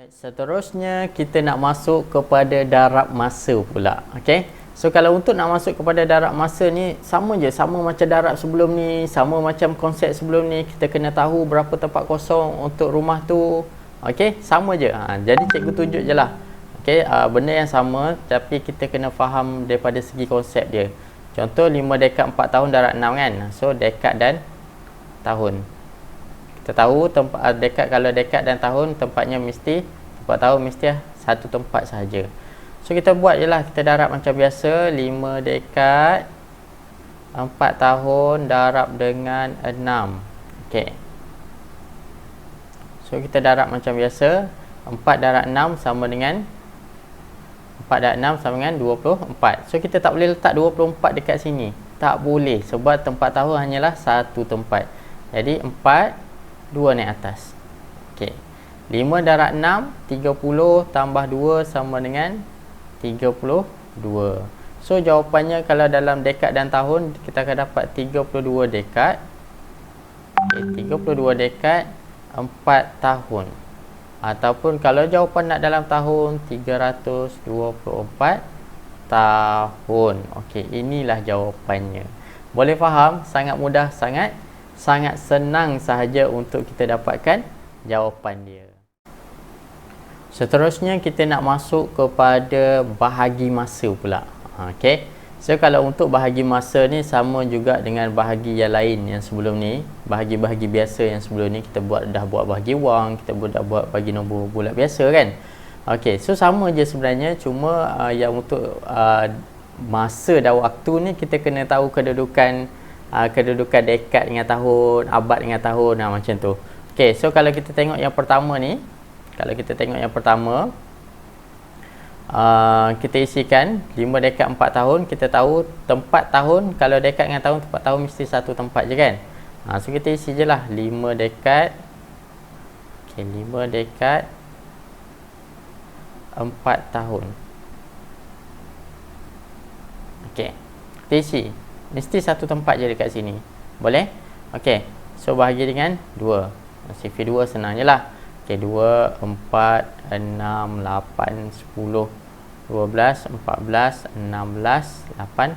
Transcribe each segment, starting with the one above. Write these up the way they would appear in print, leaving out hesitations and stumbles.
Seterusnya kita nak masuk kepada darab masa pula. Okey. So kalau untuk nak masuk kepada darab masa ni sama je, sama macam darab sebelum ni, sama macam konsep sebelum ni. Kita kena tahu berapa tempat kosong untuk rumah tu. Okey, sama je. Jadi cikgu tunjuk je lah. Okey, benda yang sama tapi kita kena faham daripada segi konsep dia. Contoh 5 dekad 4 tahun darab 6 kan. So dekad dan tahun. Kita tahu tempat dekad, kalau dekad dan tahun tempatnya mesti, tempat tahun mesti satu tempat sahaja. So kita buat je lah, kita darab macam biasa. 5 dekad 4 tahun darab dengan 6. Okey. So kita darab macam biasa. 4 darab 6 sama dengan 4 darab 6 sama dengan 24. So kita tak boleh letak 24 dekat sini. Tak boleh sebab tempat tahun hanyalah satu tempat. Jadi 4 2 naik atas. Okey. 5 darab 6 30 tambah 2 sama dengan 32. So jawapannya kalau dalam dekad dan tahun kita akan dapat 32 dekad. Okey, 32 dekad 4 tahun. Ataupun kalau jawapan nak dalam tahun 324 tahun. Okey, inilah jawapannya. Boleh faham? Sangat mudah, sangat senang sahaja untuk kita dapatkan jawapan dia. Seterusnya kita nak masuk kepada bahagi masa pula. Okey. So kalau untuk bahagi masa ni sama juga dengan bahagi yang lain yang sebelum ni, bahagi-bahagi biasa yang sebelum ni kita dah buat bahagi wang, kita dah buat bahagi nombor bulat biasa kan. Okey, so sama je sebenarnya, cuma yang untuk masa dan waktu ni kita kena tahu kedudukan dekad dengan tahun, abad dengan tahun, macam tu. Okey, so kalau kita tengok yang pertama ni, kita isikan 5 dekad 4 tahun. Kita tahu tempat tahun, kalau dekad dengan tahun, tempat tahun mesti satu tempat je kan. So kita isi je lah 5 dekad. Okey, 5 dekad 4 tahun. Okey, kita isi mesti satu tempat je dekat sini. Boleh? Okey. So bahagi dengan 2. CV2 senang je lah. Okey, 2, 4, 6, 8, 10, 12, 14, 16, 8,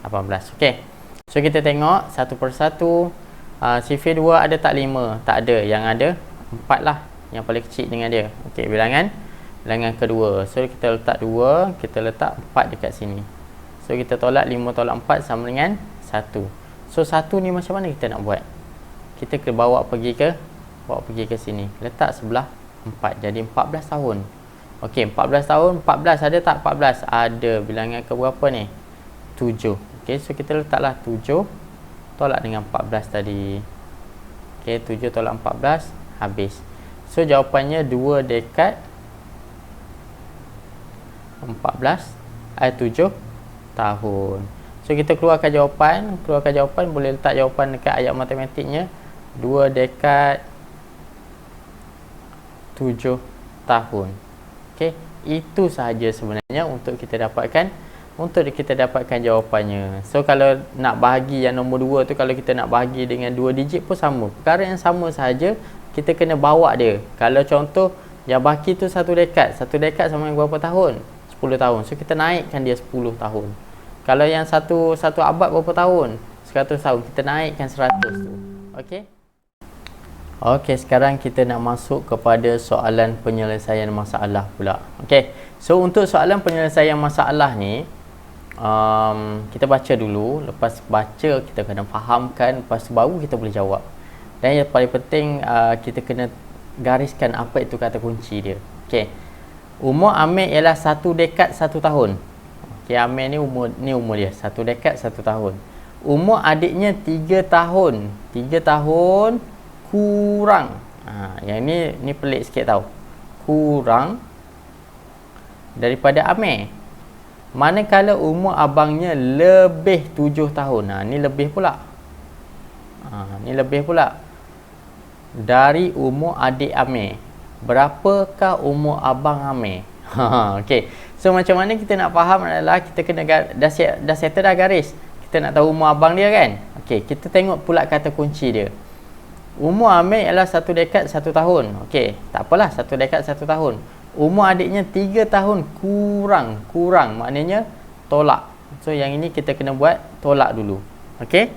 18. Okey. So kita tengok satu persatu. CV2 ada tak 5? Tak ada. Yang ada 4 lah. Yang paling kecil dengan dia. Okey, bilangan kedua. So kita letak 2, kita letak 4 dekat sini. So kita tolak 5 tolak 4 sama dengan 1. So 1 ni macam mana kita nak buat? Kita kena bawa pergi ke sini. Letak sebelah 4. Jadi 14 tahun. Okey, 14 tahun. 14 ada tak 14? Ada. Bilangan ke berapa ni? 7. Okey, so kita letaklah 7 tolak dengan 14 tadi. Okey, 7 tolak 14 habis. So jawapannya 2 dekad 7 tahun. So kita keluarkan jawapan, boleh letak jawapan dekat ayat matematiknya. 2 dekad 7 tahun. Okey, itu sahaja sebenarnya untuk kita dapatkan jawapannya. So kalau nak bahagi yang nombor 2 tu, kalau kita nak bahagi dengan 2 digit pun sama. Perkara yang sama sahaja, kita kena bawa dia. Kalau contoh yang baki tu 1 dekad sama dengan berapa tahun? 10 tahun. So kita naikkan dia 10 tahun. Kalau yang satu abad berapa tahun? 100 tahun. Kita naikkan 100 tu. Okey. Okey, sekarang kita nak masuk kepada soalan penyelesaian masalah pula. Okey. So untuk soalan penyelesaian masalah ni, kita baca dulu. Lepas baca kita kena fahamkan, lepas tu baru kita boleh jawab. Dan yang paling penting kita kena gariskan apa itu kata kunci dia. Okey. Umur Amir ialah 1 dekad 1 tahun. Okay, Amir ni umur dia 1 dekad 1 tahun. Umur adiknya 3 tahun. 3 tahun kurang. Yang ni pelik sikit tau. Kurang daripada Amir. Manakala umur abangnya lebih 7 tahun. Ni lebih pula. Ni lebih pula. Dari umur adik Amir. Berapakah umur abang Amir? Okey. So macam mana kita nak faham adalah kita kena dah settle dah garis. Kita nak tahu umur abang dia kan? Okey, kita tengok pula kata kunci dia. Umur Amir ialah 1 dekad 1 tahun. Okey, tak apalah 1 dekad 1 tahun. Umur adiknya 3 tahun kurang. Maknanya tolak. So yang ini kita kena buat tolak dulu. Okey.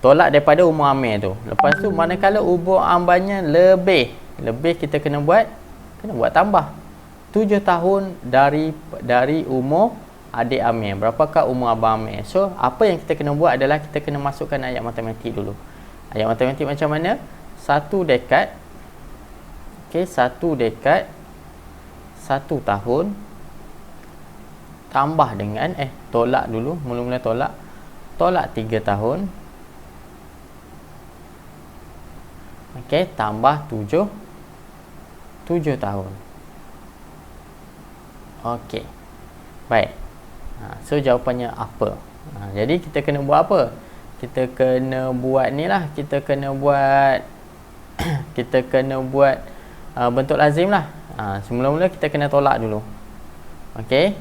Tolak daripada umur Amir tu. Lepas tu manakala umur Ambarnya lebih kita kena buat tambah 7 tahun dari umur adik Amir. Berapakah umur abang Amir? So apa yang kita kena buat adalah kita kena masukkan ayat matematik dulu. Ayat matematik macam mana? 1 dekad. Okey, 1 dekad 1 tahun tambah dengan tolak dulu, mula-mula tolak 3 tahun. Okey, tambah 7 tahun. Okey. Baik. So jawapannya apa? Jadi kita kena buat apa? Kita kena buat ni lah, kita kena buat bentuk lazim lah. Semula-mula kita kena tolak dulu. Okey,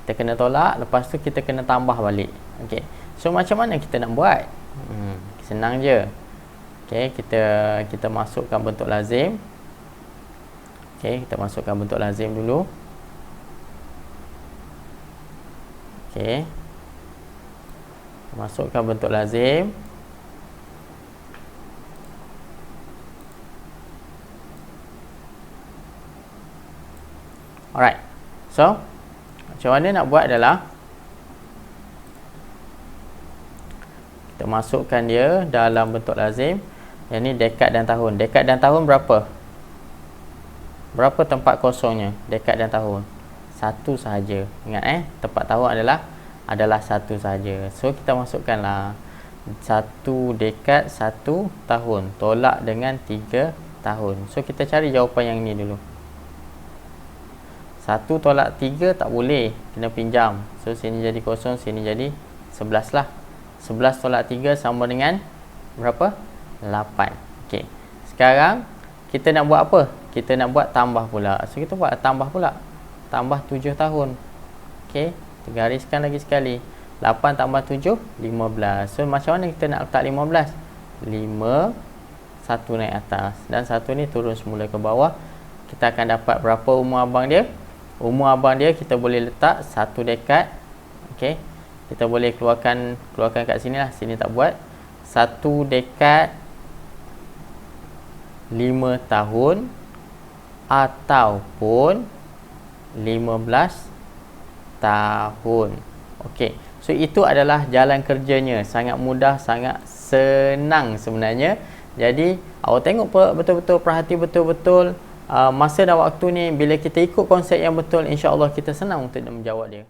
kita kena tolak, lepas tu kita kena tambah balik. Okey, so macam mana kita nak buat? Senang je. Okey, kita masukkan bentuk lazim. Okey, kita masukkan bentuk lazim dulu. Okey, masukkan bentuk lazim. Alright. So, macam mana nak buat adalah kita masukkan dia dalam bentuk lazim. Yang ni dekad dan tahun. Dekad dan tahun berapa? Berapa tempat kosongnya? Dekad dan tahun. 1 sahaja. Ingat tempat tahun adalah 1 sahaja. So kita masukkanlah 1 dekad 1 tahun tolak dengan 3 tahun. So kita cari jawapan yang ni dulu. 1 tolak 3 tak boleh, kena pinjam. So sini jadi kosong, sini jadi 11 lah. 11 tolak 3 sama dengan berapa? 8. Okey. Sekarang kita nak buat apa? Kita nak buat tambah pula. So kita buat tambah pula. Tambah 7 tahun. Okey, kita gariskan lagi sekali. 8 tambah 7, 15. So macam mana kita nak letak 15? 5, 1 naik atas dan 1 ni turun semula ke bawah. Kita akan dapat berapa umur abang dia? Umur abang dia kita boleh letak 1 dekad. Okey, kita boleh keluarkan kat sini lah. Sini tak buat. 1 dekad 5 tahun ataupun 15 tahun. Okey, so itu adalah jalan kerjanya. Sangat mudah, sangat senang sebenarnya. Jadi awak tengok betul-betul, perhati betul-betul masa dan waktu ni. Bila kita ikut konsep yang betul, insya-Allah kita senang untuk menjawab dia.